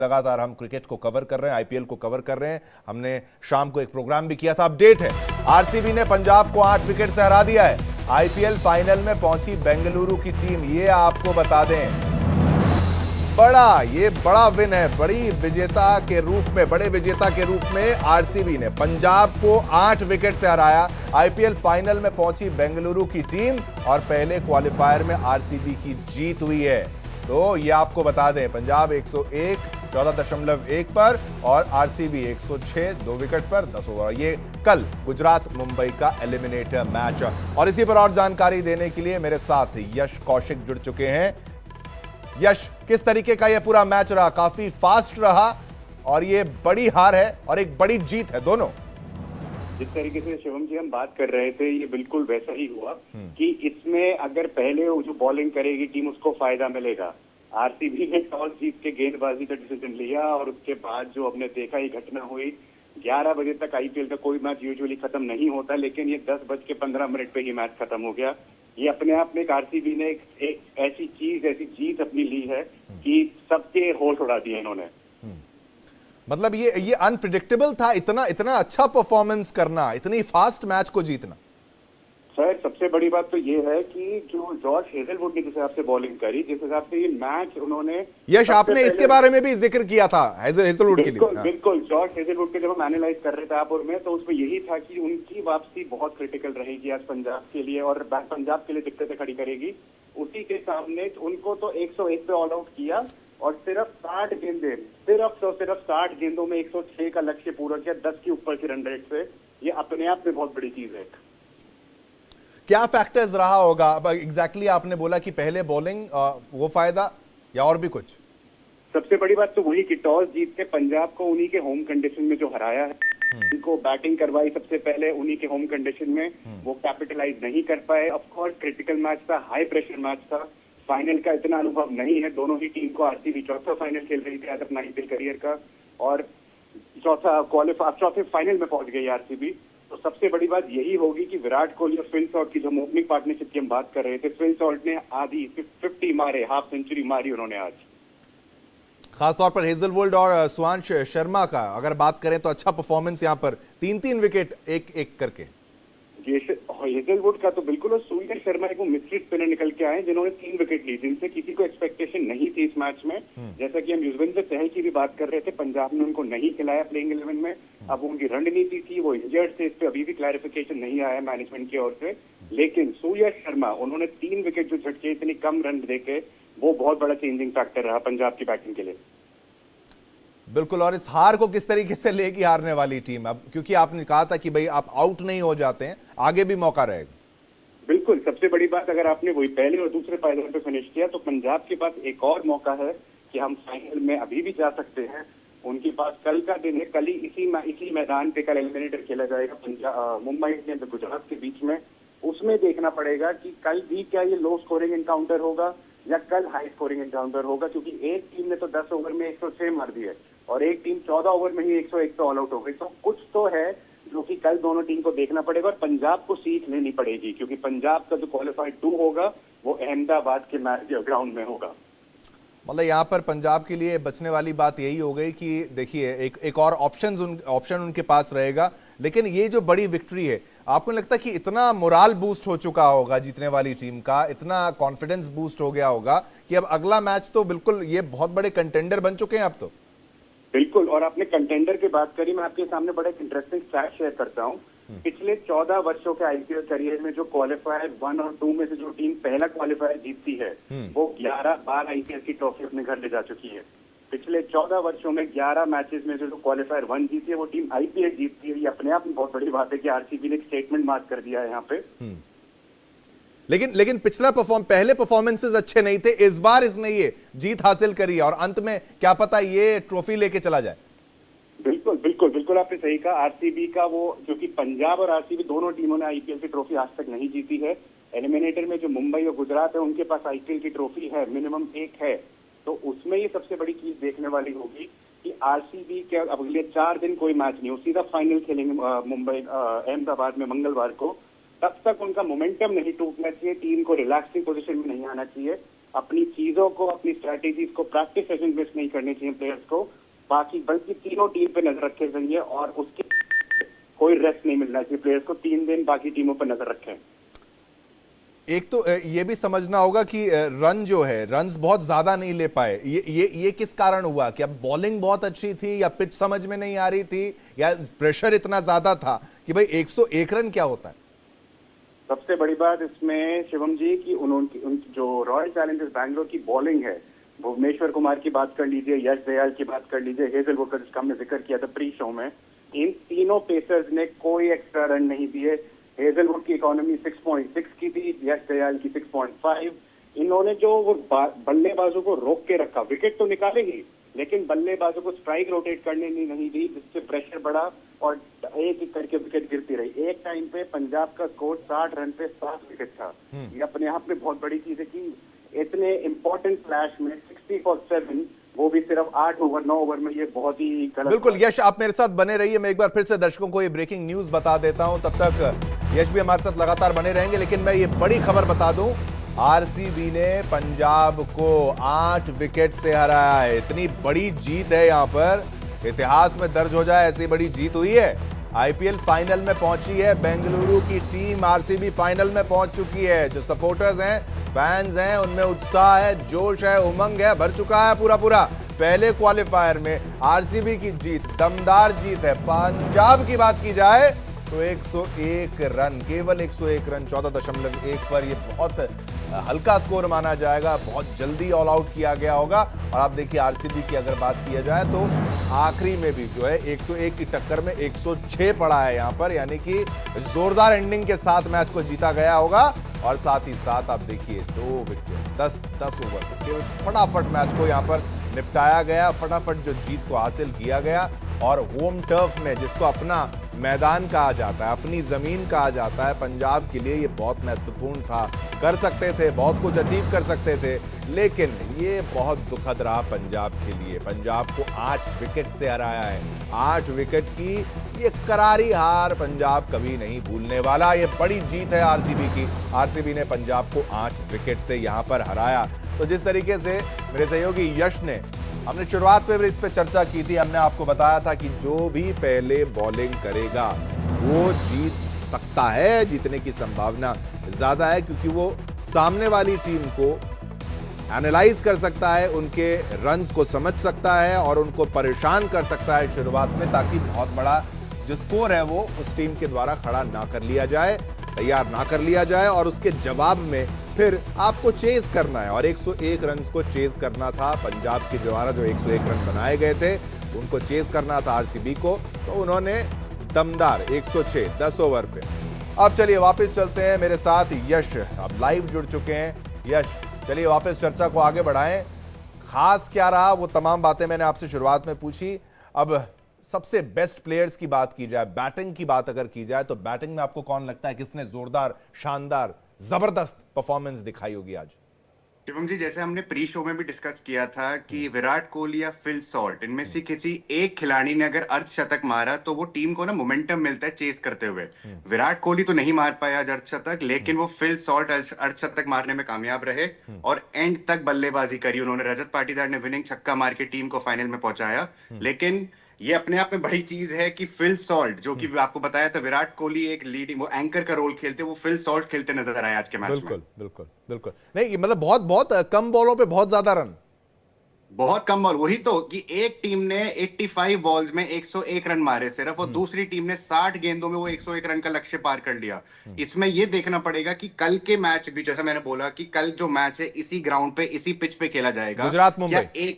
लगातार हम क्रिकेट को कवर कर रहे हैं, आईपीएल को कवर कर रहे हैं। हमने शाम को एक प्रोग्राम भी किया था। अपडेट है, आरसीबी ने पंजाब को 8 विकेट से हरा दिया है। आईपीएल फाइनल में पहुंची बेंगलुरु की टीम, ये आपको बता दें ये बड़ा विन है। बड़े विजेता के रूप में आरसीबी ने पंजाब को 8 विकेट से हराया। आईपीएल फाइनल में पहुंची बेंगलुरु की टीम और पहले क्वालिफायर में आरसीबी की जीत हुई है। तो ये आपको बता दें, पंजाब 101 14.1 पर और आरसीबी 106 2 विकेट पर 10 ओवर। ये कल गुजरात मुंबई का एलिमिनेटर मैच। और इसी पर और जानकारी देने के लिए मेरे साथ यश कौशिक जुड़ चुके हैं। यश, किस तरीके का ये पूरा मैच रहा? काफी फास्ट रहा और ये बड़ी हार है और एक बड़ी जीत है, दोनों। जिस तरीके से शिवम जी हम बात कर रहे थे, ये बिल्कुल वैसा ही हुआ कि इसमें अगर पहले जो बॉलिंग करेगी टीम उसको फायदा मिलेगा। आरसीबी ने टॉस जीत के गेंदबाजी का डिसीजन लिया और उसके बाद जो हमने देखा ये घटना हुई। 11 बजे तक आईपीएल का कोई मैच यूजुअली खत्म नहीं होता, लेकिन ये 10:15 पे ही मैच खत्म हो गया। ये अपने आप में आरसीबी ने एक ऐसी जीत अपनी ली है कि सबके होश उड़ा दिए इन्होंने। मतलब ये अनप्रिडिक्टेबल था, इतना अच्छा परफॉर्मेंस करना, इतनी फास्ट मैच को जीतना। सर, सबसे बड़ी बात तो ये है कि जो जॉर्ज हेजलवुड ने जिस हिसाब से बॉलिंग करी, जिस हिसाब से ये मैच उन्होंने, यश आपने इसके बारे में भी जिक्र किया था हेजलवुड के लिए। बिल्कुल, जॉर्ज हेजलवुड के जब हम एनालाइज कर रहे थे आपस में, तो उसमें यही था कि उनकी वापसी बहुत क्रिटिकल रहेगी आज पंजाब के लिए और पंजाब के लिए दिक्कतें खड़ी करेगी। उसी के सामने उनको तो 101 पे ऑल आउट किया और सिर्फ 60 गेंदों में 106 का लक्ष्य पूरा किया, 10 के ऊपर की रन रेट से। ये अपने आप में बहुत बड़ी चीज है। क्या फैक्टर्स रहा होगा? अब एग्जैक्टली आपने बोला कि पहले बॉलिंग वो फायदा या और भी कुछ? सबसे बड़ी बात तो वही कि टॉस जीत के पंजाब को उन्हीं के होम कंडीशन में जो हराया है, उनको बैटिंग करवाई सबसे पहले उन्हीं के होम कंडीशन में, वो कैपिटलाइज नहीं कर पाए। ऑफ कोर्स क्रिटिकल मैच था, हाई प्रेशर मैच था, फाइनल का इतना अनुभव नहीं है दोनों ही टीम को। आरसीबी चौथा फाइनल खेल रही थी आज अपना आईपीएल करियर का और चौथे फाइनल में पहुंच गई आरसीबी। तो सबसे बड़ी बात यही होगी कि विराट कोहली और फिल सॉल्ट की जो ओपनिंग पार्टनरशिप की हम बात कर रहे थे, फिल सॉल्ट ने आधी 50 मारे, हाफ सेंचुरी मारी उन्होंने आज। खासतौर पर हेजलवुड और सुयांश शर्मा का अगर बात करें तो अच्छा परफॉर्मेंस यहाँ पर, 3-3 विकेट एक करके। हेजलवुड का तो बिल्कुल, और सूर्य शर्मा एक मिस्ट्री स्पिनर निकल के आए जिन्होंने 3 विकेट ली, जिनसे किसी को एक्सपेक्टेशन नहीं थी इस मैच में। जैसा कि हम युजवेंद्र चहल की भी बात कर रहे थे, पंजाब ने उनको नहीं खिलाया प्लेइंग 11 में। अब उनकी रणनीति थी, वो इंजर्ड थे, इस पे अभी भी क्लैरिफिकेशन नहीं आया मैनेजमेंट की ओर से। लेकिन सूर्य शर्मा, उन्होंने 3 विकेट जो झटके इतनी कम रन देके, वो बहुत बड़ा चेंजिंग फैक्टर रहा पंजाब की बैटिंग के लिए। बिल्कुल। और इस हार को किस तरीके से लेगी हारने वाली टीम? अब क्योंकि आपने कहा था कि भाई आप आउट नहीं हो जाते हैं, आगे भी मौका रहेगा। बिल्कुल, सबसे बड़ी बात, अगर आपने वही पहले और दूसरे पायदान पे फिनिश किया तो पंजाब के पास एक और मौका है कि हम फाइनल में अभी भी जा सकते हैं। उनके पास कल का दिन है, कल ही इसी मैदान पे कल एलिमिनेटर खेला जाएगा मुंबई इंडियंस और गुजरात के बीच में। उसमें देखना पड़ेगा कि कल भी क्या ये लो स्कोरिंग एनकाउंटर होगा या कल हाई स्कोरिंग एनकाउंटर होगा, क्योंकि एक टीम ने तो 10 ओवर में 106 मार दिए और एक टीम 14 ओवर में ही 101 पे ऑल आउट हो गई। तो कुछ तो है जो कि कल दोनों टीम को देखना पड़ेगा और पंजाब को सीख लेनी पड़ेगी, क्योंकि पंजाब का जो क्वालिफाइड 2 होगा वो अहमदाबाद के ग्राउंड में होगा। मतलब यहाँ पर पंजाब के लिए बचने वाली बात यही हो गई कि देखिए एक और ऑप्शन उनके पास रहेगा। लेकिन ये जो बड़ी विक्ट्री है, आपको लगता है कि इतना मोराल बूस्ट हो चुका होगा जीतने वाली टीम का, इतना कॉन्फिडेंस बूस्ट हो गया होगा कि अब अगला मैच तो बिल्कुल ये बहुत बड़े कंटेंडर बन चुके हैं अब तो? बिल्कुल, और आपने कंटेंडर की बात करी, मैं आपके सामने बड़ा इंटरेस्टिंग फैक्ट शेयर करता हूँ। पिछले 14 वर्षों के आईपीएल करियर में जो क्वालिफायर 1 और 2 में से जो टीम पहला क्वालिफायर जीतती है, वो 11 बार आईपीएल की ट्रॉफी अपने घर ले जा चुकी है। पिछले 14 वर्षों में 11 मैचेस में जो क्वालिफायर 1 जीती है वो टीम आईपीएल जीतती है। ये अपने आप में बहुत बड़ी बात है कि आरसीबी ने एक स्टेटमेंट मार्क कर दिया है यहाँ पे। लेकिन पहले परफॉर्मेंसेस अच्छे नहीं थे, इस बार इसने ये जीत हासिल करी और अंत में क्या पता ये ट्रॉफी लेके चला जाए। बिल्कुल आपने सही कहा। आरसीबी का वो, जो कि पंजाब और आरसीबी दोनों टीमों ने आईपीएल की ट्रॉफी आज तक नहीं जीती है। एलिमिनेटर में जो मुंबई और गुजरात है उनके पास आईपीएल की ट्रॉफी है, मिनिमम एक है। तो उसमें ये सबसे बड़ी चीज देखने वाली होगी कि आरसीबी के अगले 4 दिन कोई मैच नहीं हो, सीधा फाइनल खेलेंगे मुंबई अहमदाबाद में मंगलवार को। तब तक उनका मोमेंटम नहीं टूटना चाहिए, टीम को रिलैक्सिंग पोजीशन में नहीं आना चाहिए। अपनी चीजों को, अपनी स्ट्रैटेजीज को प्रैक्टिस सेशन मिस नहीं करनी चाहिए प्लेयर्स को, बाकी बल्कि तीनों टीम पे नजर रखे चाहिए और उसके कोई रेस्ट नहीं मिलना चाहिए प्लेयर्स को, 3 दिन बाकी टीमों पर नजर रखें। एक तो ये भी समझना होगा कि रन जो है, रन्स बहुत ज्यादा नहीं ले पाए, ये किस कारण हुआ? क्या बॉलिंग बहुत अच्छी थी या पिच समझ में नहीं आ रही थी या प्रेशर इतना ज्यादा था कि भाई 101 रन क्या होता है? सबसे बड़ी बात इसमें शिवम जी की उनकी जो रॉयल चैलेंजर्स बैंगलोर की बॉलिंग है, भुवनेश्वर कुमार की बात कर लीजिए, यश दयाल की बात कर लीजिए, हेजलवुड का जिसका हमने जिक्र किया था प्री शो में, इन तीनों पेसर्स ने कोई एक्स्ट्रा रन नहीं दिए। हेजलवुड की इकोनॉमी 6.6 की थी, यश दयाल की 6.5। इन्होंने जो वो बल्लेबाजों को रोक के रखा, विकेट तो निकाले ही लेकिन बल्लेबाजों को स्ट्राइक रोटेट करने नहीं दी, जिससे प्रेशर बढ़ा और एक एक करके विकेट गिरती रही। एक टाइम पे पंजाब का स्कोर 60 रन पे 7 विकेट था। ये अपने आप में बहुत बड़ी चीज है कि इतने इंपॉर्टेंट फ्लैश में 60 for 7, वो भी सिर्फ 8 ओवर 9 ओवर में, ये बहुत ही गलत। बिल्कुल यश, आप मेरे साथ बने रहिए, मैं एक बार फिर से दर्शकों को ये ब्रेकिंग न्यूज बता देता हूं, तब तक यश भी हमारे साथ लगातार बने रहेंगे। लेकिन मैं ये बड़ी खबर बता दूं, आरसीबी ने पंजाब को 8 विकेट से हराया है। इतनी बड़ी जीत है, यहां पर इतिहास में दर्ज हो जाए ऐसी बड़ी जीत हुई है। आईपीएल फाइनल में पहुंची है बेंगलुरु की टीम, आरसीबी फाइनल में पहुंच चुकी है। जो सपोर्टर्स हैं, फैंस हैं, उनमें उत्साह है, जोश है, उमंग है, भर चुका है पूरा। पहले क्वालिफायर में आरसीबी की जीत, दमदार जीत है। पंजाब की बात की जाए तो 101 रन, केवल 101 रन 14.1 पर, ये बहुत हल्का स्कोर माना जाएगा, बहुत जल्दी ऑल आउट किया गया होगा। और आप देखिए आरसीबी की अगर बात किया जाए तो आखिरी में भी जो है 101 की टक्कर में 106 पड़ा है यहां पर, यानी कि जोरदार एंडिंग के साथ मैच को जीता गया होगा। और साथ ही साथ आप देखिए 2 विकेट 10 ओवर केवल फटाफट मैच को यहां पर निपटाया गया, फटाफट जो जीत को हासिल किया गया। और होम टर्फ में, जिसको अपना मैदान कहा जाता है, अपनी जमीन कहा जाता है, पंजाब के लिए ये बहुत महत्वपूर्ण था। कर सकते थे, बहुत कुछ अचीव कर सकते थे, लेकिन ये बहुत दुखद रहा पंजाब के लिए। पंजाब को 8 विकेट से हराया है। 8 विकेट की ये करारी हार पंजाब कभी नहीं भूलने वाला। ये बड़ी जीत है आरसीबी की। आरसीबी ने पंजाब को 8 विकेट से यहां पर हराया। तो जिस तरीके से मेरे सहयोगी यश ने, हमने शुरुआत में भी इस पे चर्चा की थी, हमने आपको बताया था कि जो भी पहले बॉलिंग करेगा वो जीत सकता है, जीतने की संभावना ज्यादा है, क्योंकि वो सामने वाली टीम को एनालाइज कर सकता है, उनके रन्स को समझ सकता है और उनको परेशान कर सकता है शुरुआत में, ताकि बहुत बड़ा जो स्कोर है वो उस टीम के द्वारा खड़ा ना कर लिया जाए, तैयार ना कर लिया जाए। और उसके जवाब में फिर आपको चेज करना है, और 101 रन को चेज करना था पंजाब के द्वारा। जो 101 रन बनाए गए थे उनको चेज करना था आरसीबी को, तो उन्होंने दमदार 106 10 ओवर पे। अब चलिए वापस चलते हैं, मेरे साथ यश अब लाइव जुड़ चुके हैं। यश, चलिए वापस चर्चा को आगे बढ़ाएं। खास क्या रहा, वो तमाम बातें मैंने आपसे शुरुआत में पूछी। अब सबसे बेस्ट प्लेयर्स की बात की जाए, बैटिंग की बात अगर की जाए, तो बैटिंग में आपको कौन लगता है किसने जोरदार, शानदार, जबरदस्त परफॉर्मेंस दिखाई होगी आज? शिवम जी, जैसे हमने प्री शो में भी डिस्कस किया था कि विराट कोहली या फिल सॉल्ट, इनमें से किसी एक खिलाड़ी ने अगर अर्धशतक मारा तो वो टीम को ना मोमेंटम मिलता है चेस करते हुए। विराट कोहली तो नहीं मार पाया आज अर्धशतक, लेकिन वो फिल सॉल्ट अर्धशतक मारने में कामयाब रहे और एंड तक बल्लेबाजी करी उन्होंने। रजत पाटीदार ने विनिंग छक्का मार के टीम को फाइनल में पहुंचाया। लेकिन ये अपने आप में बड़ी चीज है कि फिल सॉल्ट, जो कि आपको बताया था विराट कोहली एक लीडिंग, वो एंकर का रोल खेलते, वो फिल सॉल्ट खेलते नजर आए आज के मैच में। बिल्कुल नहीं, मतलब बहुत कम बॉलों पे बहुत ज्यादा रन, बहुत कम बॉल। वही तो कि एक टीम ने 85 बॉल्स में 101 रन मारे सिर्फ, और दूसरी टीम ने 60 गेंदों में वो 101 रन का लक्ष्य पार कर लिया। इसमें ये देखना पड़ेगा कि कल के मैच भी, जैसा मैंने बोला कि कल जो मैच है इसी ग्राउंड पे, इसी पिच पे खेला जाएगा। गुजरात मुंबई,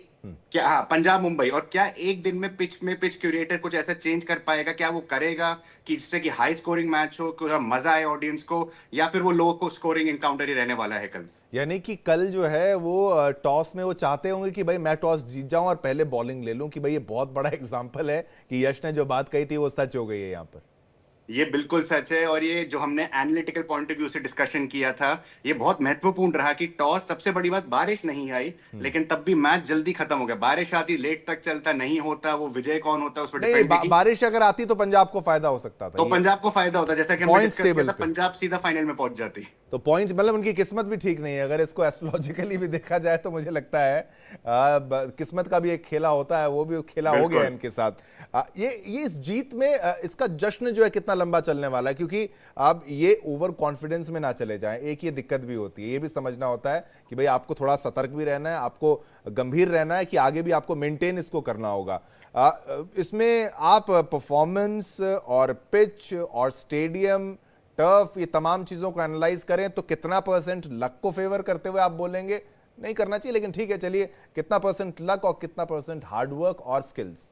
क्या हाँ, पंजाब मुंबई। और क्या एक दिन में पिच क्यूरेटर कुछ ऐसा चेंज कर पाएगा? क्या वो करेगा कि जिससे कि हाई स्कोरिंग मैच हो, कुछ मजा आए ऑडियंस को, या फिर वो लो को स्कोरिंग एनकाउंटर ही रहने वाला है कल? यानी कि कल जो है वो टॉस में वो चाहते होंगे कि भाई मैं टॉस जीत जाऊं और पहले बॉलिंग ले लूं, कि भाई ये बहुत बड़ा एग्जांपल है कि यश ने जो बात कही थी वो सच हो गई है यहां पर। ये बिल्कुल सच है, और ये जो हमने एनालिटिकल पॉइंट ऑफ व्यू से डिस्कशन किया था, ये बहुत महत्वपूर्ण रहा कि टॉस, सबसे बड़ी बात बारिश नहीं आई, लेकिन तब भी मैच जल्दी खत्म हो गया। बारिश आती लेट तक चलता, नहीं होता वो विजय कौन होता उस पर डिपेंड। बारिश अगर आती तो पंजाब को फायदा हो सकता था, तो पंजाब को फायदा होता, जैसा कि हमने डिस्कस किया था, पंजाब सीधा फाइनल में पहुंच जाती। तो पॉइंट मतलब उनकी किस्मत भी ठीक नहीं है। अगर इसको एस्ट्रोलॉजिकली भी देखा जाए तो मुझे लगता है किस्मत का भी एक खेला होता है, वो भी खेला हो गया है इनके साथ। ये इस जीत में इसका जश्न जो है कितना लंबा चलने वाला है, क्योंकि अब ये ओवर कॉन्फिडेंस में ना चले जाएं। एक ये दिक्कत भी होती है, ये भी समझना होता है कि भाई आपको थोड़ा सतर्क भी रहना है, आपको गंभीर रहना है कि आगे भी आपको मेंटेन इसको करना होगा। इसमें आप परफॉर्मेंस और पिच और स्टेडियम टर्फ ये तमाम चीजों को एनालाइज करें तो कितना परसेंट लक को फेवर करते हुए आप बोलेंगे नहीं करना चाहिए, लेकिन ठीक है चलिए, कितना परसेंट लक और कितना परसेंट हार्डवर्क और स्किल्स?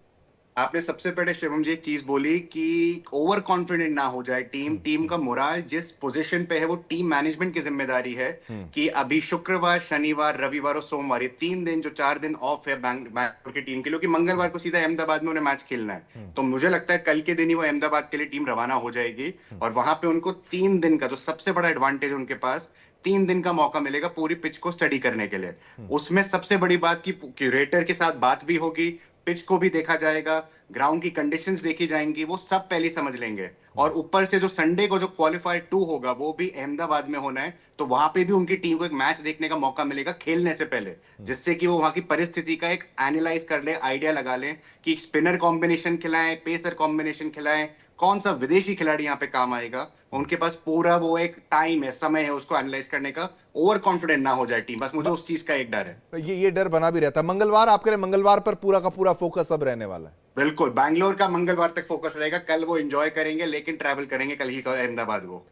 आपने सबसे पहले शिवम जी एक चीज बोली कि ओवर कॉन्फिडेंट ना हो जाए टीम का मोराल जिस पोजीशन पे है वो टीम मैनेजमेंट की जिम्मेदारी है कि अभी शुक्रवार, शनिवार, रविवार और सोमवार, ये 3 दिन जो 4 दिन ऑफ है बैंगलोर की टीम के लिए, क्योंकि मंगलवार को सीधा अहमदाबाद में उन्हें मैच खेलना है। तो मुझे लगता है कल के दिन ही वो अहमदाबाद के लिए टीम रवाना हो जाएगी और वहां पे उनको 3 दिन का जो सबसे बड़ा एडवांटेज उनके पास 3 दिन का मौका मिलेगा पूरी पिच को स्टडी करने के लिए। उसमें सबसे बड़ी बात की क्यूरेटर के साथ बात भी होगी, पिच को भी देखा जाएगा, ग्राउंड की कंडीशंस देखी जाएंगी, वो सब पहले समझ लेंगे। और ऊपर से जो संडे को जो क्वालिफायर 2 होगा वो भी अहमदाबाद में होना है, तो वहां पे भी उनकी टीम को एक मैच देखने का मौका मिलेगा खेलने से पहले, जिससे कि वो वहां की परिस्थिति का एक एनालाइज कर ले, आइडिया लगा ले कि स्पिनर कॉम्बिनेशन खिलाएं, पेसर कॉम्बिनेशन खिलाएं, कौन सा विदेशी खिलाड़ी यहाँ पे काम आएगा। उनके पास पूरा वो एक टाइम है, समय है उसको एनालाइज करने का। ओवर कॉन्फिडेंट ना हो जाए टीम, बस मुझे उस चीज का एक डर है। ये डर बना भी रहता है। मंगलवार आप करें, मंगलवार पर पूरा का पूरा फोकस अब रहने वाला है। बिल्कुल, बैंगलोर का मंगलवार तक फोकस रहेगा। कल वो एंजॉय करेंगे लेकिन ट्रैवल करेंगे कल ही अहमदाबाद वो।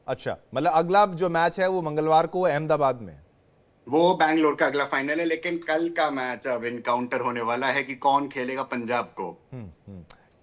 अच्छा, मतलब अगला जो मैच है वो मंगलवार को अहमदाबाद में, वो बैंगलोर का अगला फाइनल है, लेकिन कल का मैच अब इनकाउंटर होने वाला है कि कौन खेलेगा पंजाब को।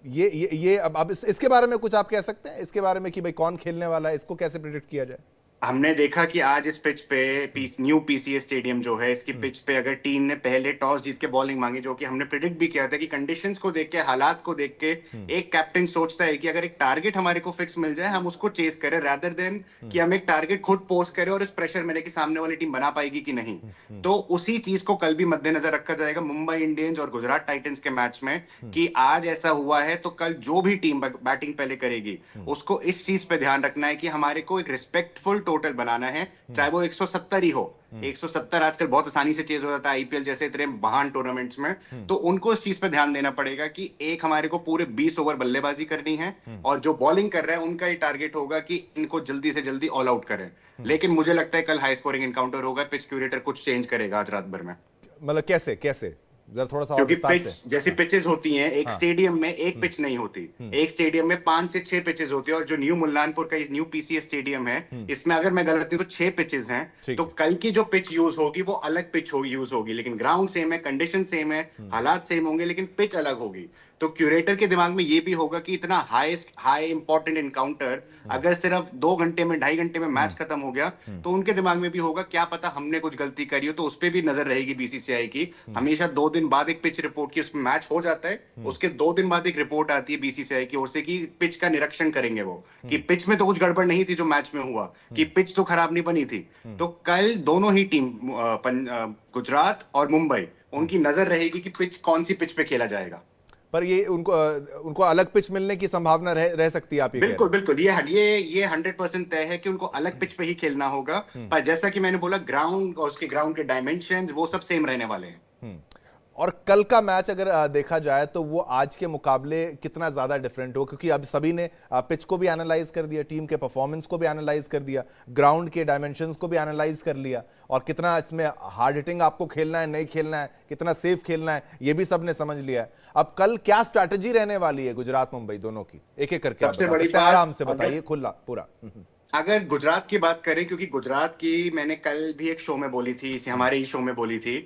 ये अब इसके बारे में कुछ आप कह सकते हैं, इसके बारे में कि भाई कौन खेलने वाला है, इसको कैसे प्रेडिक्ट किया जाए? हमने देखा कि आज इस पिच पे न्यू पीसीए स्टेडियम जो है, इसकी पिच पे अगर टीम ने पहले टॉस जीत के बॉलिंग मांगी, जो कि हमने प्रिडिक्ट भी किया था कि कंडीशंस को देख के, हालात को देख के एक कैप्टन सोचता है कि अगर एक टारगेट हमारे को फिक्स मिल जाए हम उसको चेस करें, रादर देन कि हम एक टारगेट खुद पोस्ट करें और इस प्रेशर में कि सामने वाली टीम बना पाएगी कि नहीं। तो उसी चीज को कल भी मद्देनजर रखा जाएगा मुंबई इंडियंस और गुजरात टाइटंस के मैच में, कि आज ऐसा हुआ है तो कल जो भी टीम बैटिंग पहले करेगी उसको इस चीज पे ध्यान रखना है कि हमारे को एक रिस्पेक्टफुल टोटल बनाना है, चाहे वो 170 ही हो। 170 आजकल बहुत आसानी से चेज हो जाता है आईपीएल जैसे इतने महान टूर्नामेंट्स में, तो उनको इस चीज पे ध्यान देना पड़ेगा कि एक हमारे को पूरे 20 ओवर बल्लेबाजी करनी है और जो बॉलिंग कर रहा है उनका ये टारगेट होगा कि इनको जल्दी से जल्दी ऑल आउट करें। लेकिन मुझे लगता है कल हाई स्कोरिंग एनकाउंटर होगा, पिच क्यूरेटर कुछ चेंज करेगा आज रात भर में। मतलब कैसे कैसे जरा थोड़ा सा, क्योंकि पिच जैसी पिचेस होती हैं एक स्टेडियम में एक पिच नहीं होती, एक स्टेडियम में 5 से 6 पिचेस होती है, और जो न्यू मुल्लानपुर का न्यू पीसीए स्टेडियम है इसमें अगर मैं गलत नहीं तो 6 पिचेस हैं। तो कल की जो पिच यूज होगी वो अलग पिच यूज होगी, लेकिन ग्राउंड सेम है, कंडीशन सेम है, हालात सेम होंगे, लेकिन पिच अलग होगी। तो क्यूरेटर के दिमाग में ये भी होगा कि इतना हाई इंपॉर्टेंट एनकाउंटर अगर सिर्फ 2 घंटे में, 2.5 घंटे में मैच खत्म हो गया तो उनके दिमाग में भी होगा क्या पता हमने कुछ गलती करी हो, तो उस पर भी नजर रहेगी बीसीसीआई की। हमेशा 2 दिन बाद एक पिच रिपोर्ट की, उसमें मैच हो जाता है उसके 2 दिन बाद एक रिपोर्ट आती है बीसीसीआई की ओर से कि पिच का निरीक्षण करेंगे वो, कि पिच में तो कुछ गड़बड़ नहीं थी जो मैच में हुआ, कि पिच तो खराब नहीं बनी थी। तो कल दोनों ही टीम गुजरात और मुंबई, उनकी नजर रहेगी कि पिच कौन सी पिच पे खेला जाएगा। पर ये उनको अलग पिच मिलने की संभावना रह सकती है आप ये बिल्कुल बिल्कुल, ये 100% तय है कि उनको अलग पिच पे ही खेलना होगा। पर जैसा कि मैंने बोला, ग्राउंड और उसके ग्राउंड के डायमेंशंस वो सब सेम रहने वाले हैं। और कल का मैच अगर देखा जाए तो वो आज के मुकाबले कितना ज्यादा डिफरेंट हो, क्योंकि अब सभी ने पिच को भी एनालाइज कर दिया, टीम के परफॉर्मेंस को भी एनालाइज कर दिया, ग्राउंड के डायमेंशंस को भी एनालाइज कर लिया, और कितना इसमें हार्ड हिटिंग आपको खेलना है, नहीं खेलना है, कितना सेफ खेलना है, ये भी सबने समझ लिया है। अब कल क्या स्ट्रैटेजी रहने वाली है गुजरात मुंबई दोनों की, एक एक करके सबसे बड़ी बात, आराम से बताइए, खुला पूरा। अगर गुजरात की बात करें, क्योंकि गुजरात की मैंने कल भी एक शो में बोली थी, हमारे ही शो में बोली थी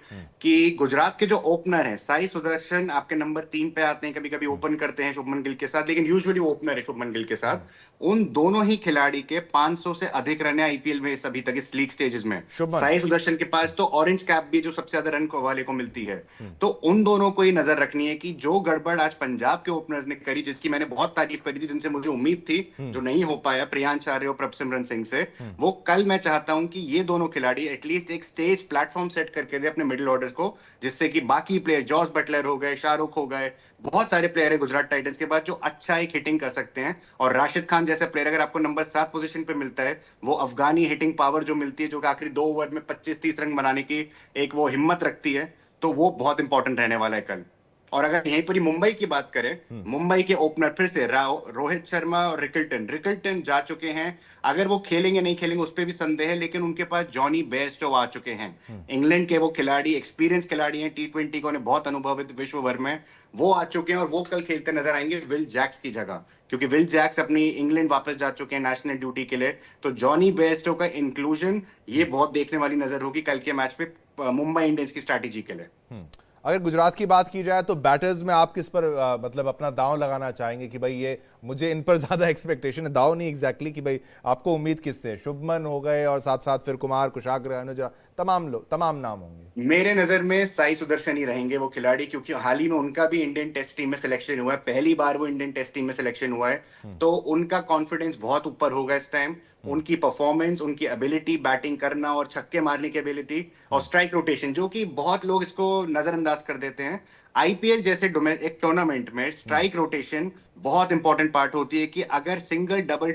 कि गुजरात के जो ओपनर हैं, साई सुदर्शन आपके नंबर 3 पे आते हैं, कभी कभी ओपन करते हैं शुभमन गिल के साथ, लेकिन यूजुअली ओपनर है शुभमन गिल के साथ। उन दोनों ही खिलाड़ी के 500 से अधिक रन है आईपीएल में अभी तक इस लीग स्टेजेस में। साई सुदर्शन के पास तो ऑरेंज कैप भी जो सबसे ज्यादा रन वाले को मिलती है। तो उन दोनों को ही नजर रखनी है कि जो गड़बड़ आज पंजाब के ओपनर्स ने करी, जिसकी मैंने बहुत तारीफ करी थी, जिनसे मुझे उम्मीद थी, जो नहीं हो पाया, प्रियांश आर्य और शुभसिमरन सिंह से, वो कल मैं चाहता हूं कि ये दोनों खिलाड़ी एटलीस्ट एक स्टेज प्लेटफॉर्म सेट करके दे अपने मिडिल ऑर्डर को, जिससे कि बाकी प्लेयर जॉस बटलर हो गए, शाहरुख हो गए, बहुत सारे प्लेयर है गुजरात टाइटंस के बाद जो अच्छा एक हिटिंग कर सकते हैं। और राशिद खान जैसा प्लेयर अगर आपको नंबर 7 पोजीशन पे मिलता है, वो अफगानी हिटिंग पावर जो मिलती है, जो कि आखिरी 2 ओवर में 25-30 रन बनाने की एक वो हिम्मत रखती है, तो वो बहुत इंपॉर्टेंट रहने वाला है कल। और अगर यहीं पर मुंबई की बात करें, मुंबई के ओपनर फिर से रोहित शर्मा और रिकल्टन जा चुके हैं। अगर वो खेलेंगे नहीं खेलेंगे उस पर भी संदेह है, लेकिन उनके पास जॉनी बेयरस्टो आ चुके हैं। इंग्लैंड के वो खिलाड़ी, एक्सपीरियंस खिलाड़ी हैं, T20 को बहुत अनुभवित विश्व भर में, वो आ चुके हैं और वो कल खेलते नजर आएंगे विल जैक्स की जगह, क्योंकि विल जैक्स अपनी इंग्लैंड वापस जा चुके हैं नेशनल ड्यूटी के लिए। तो जॉनी बेयरस्टो का इंक्लूजन ये बहुत देखने वाली नजर होगी कल के मैच पे मुंबई इंडियंस की स्ट्रैटेजी के लिए। अगर गुजरात की बात की जाए तो बैटर्स में आप किस पर मतलब अपना दांव लगाना चाहेंगे कि भाई ये मुझे इन पर ज्यादा एक्सपेक्टेशन है, दांव नहीं एग्जैक्टली कि भाई आपको उम्मीद किससे? शुभमन हो गए और साथ साथ फिर कुमार, कुशाग्र, अनुजा, तमाम नाम होंगे। मेरे नजर में साई सुदर्शन ही रहेंगे वो खिलाड़ी, क्योंकि हाल ही में उनका भी इंडियन टेस्ट टीम में सिलेक्शन हुआ है, पहली बार वो इंडियन टेस्ट टीम में सिलेक्शन हुआ है, तो उनका कॉन्फिडेंस बहुत ऊपर होगा इस टाइम। उनकी परफॉर्मेंस, उनकी एबिलिटी बैटिंग करना और छक्के मारने की एबिलिटी और स्ट्राइक रोटेशन, जो कि बहुत लोग इसको नजरअंदाज कर देते हैं। आईपीएल जैसे एक टूर्नामेंट में स्ट्राइक रोटेशन बहुत इंपॉर्टेंट पार्ट होती है कि अगर सिंगल डबल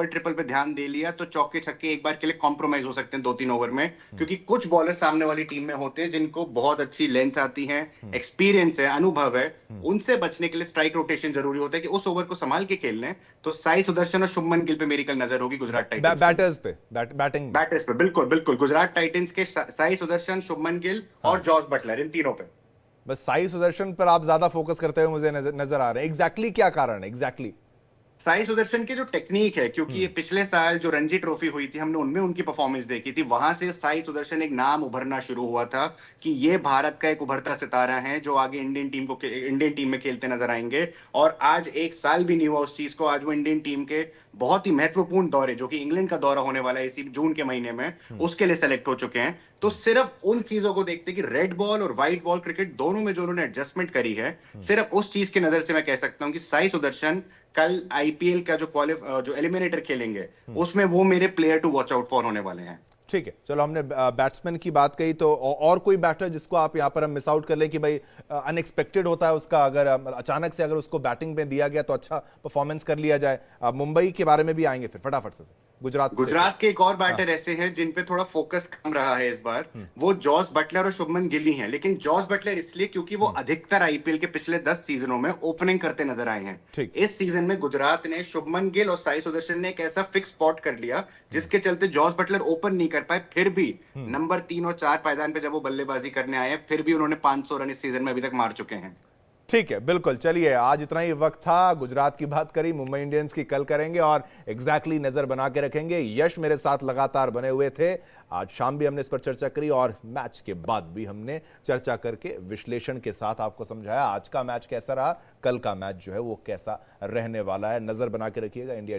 ट्रिपल पे ध्यान दे लिया तो चौके छक्के एक बार के लिए कॉम्प्रोमाइज हो सकते हैं 2-3 ओवर में, क्योंकि कुछ बॉलर सामने वाली टीम में होते हैं जिनको बहुत अच्छी लेंथ आती है, एक्सपीरियंस है, अनुभव है। उनसे बचने के लिए स्ट्राइक रोटेशन जरूरी होता है कि उस ओवर को संभाल के खेल लें। तो साई सुदर्शन और शुभमन गिल पे मेरी कल नजर होगी गुजरात टाइटंस बैटर्स पे। बिल्कुल गुजरात टाइटंस के साई सुदर्शन, शुभमन गिल और जॉस बटलर, इन तीनों पे। बस साई सुदर्शन पर आप ज्यादा फोकस करते हुए मुझे नजर आ रहे हैं। एग्जैक्टली क्या कारण है? एग्जैक्टली साई सुदर्शन की जो टेक्निक है, क्योंकि ये पिछले साल जो रणजी ट्रॉफी हुई थी, हमने उनमें उनकी परफॉर्मेंस देखी थी, वहां से साई सुदर्शन एक नाम उभरना शुरू हुआ था कि ये भारत का एक उभरता सितारा है जो आगे इंडियन टीम में खेलते नजर आएंगे। और आज 1 साल भी नहीं हुआ उस चीज को, आज वो इंडियन टीम के बहुत ही महत्वपूर्ण दौरे, जो कि इंग्लैंड का दौरा होने वाला है इसी जून के महीने में, उसके लिए सेलेक्ट हो चुके हैं। तो सिर्फ उन चीजों को देखते कि रेड बॉल और व्हाइट बॉल क्रिकेट दोनों में जो उन्होंने एडजस्टमेंट करी है, सिर्फ उस चीज की नजर से मैं कह सकता हूं कि साई सुदर्शन कल आईपीएल का जो एलिमिनेटर खेलेंगे उसमें वो मेरे player to watch out for होने वाले हैं। ठीक है, चलो हमने बैट्समैन की बात कही, तो और कोई बैटर जिसको आप यहाँ पर हम मिस आउट कर ले कि भाई अनएक्सपेक्टेड होता है उसका, अगर अचानक से अगर उसको बैटिंग में दिया गया तो अच्छा परफॉर्मेंस कर लिया जाए। मुंबई के बारे में भी आएंगे फिर फटाफट से। गुजरात के एक और बैटर ऐसे हैं जिन पे थोड़ा फोकस कम रहा है इस बार, वो जॉस बटलर और शुभमन गिल ही हैं। लेकिन जॉस बटलर इसलिए क्योंकि वो अधिकतर आईपीएल के पिछले 10 सीजनों में ओपनिंग करते नजर आए हैं। इस सीजन में गुजरात ने शुभमन गिल और साई सुदर्शन ने एक ऐसा फिक्स स्पॉट कर लिया जिसके चलते जॉस बटलर ओपन नहीं कर पाए, फिर भी नंबर 3 और 4 पायदान पे जब वो बल्लेबाजी करने आए, फिर भी उन्होंने 500 रन इस सीजन में अभी तक मार चुके हैं। ठीक है, बिल्कुल। चलिए, आज इतना ही वक्त था। गुजरात की बात करी, मुंबई इंडियंस की कल करेंगे और एग्जैक्टली नजर बना के रखेंगे। यश मेरे साथ लगातार बने हुए थे, आज शाम भी हमने इस पर चर्चा करी और मैच के बाद भी हमने चर्चा करके विश्लेषण के साथ आपको समझाया आज का मैच कैसा रहा, कल का मैच जो है वो कैसा रहने वाला है। नजर बना के रखिएगा इंडिया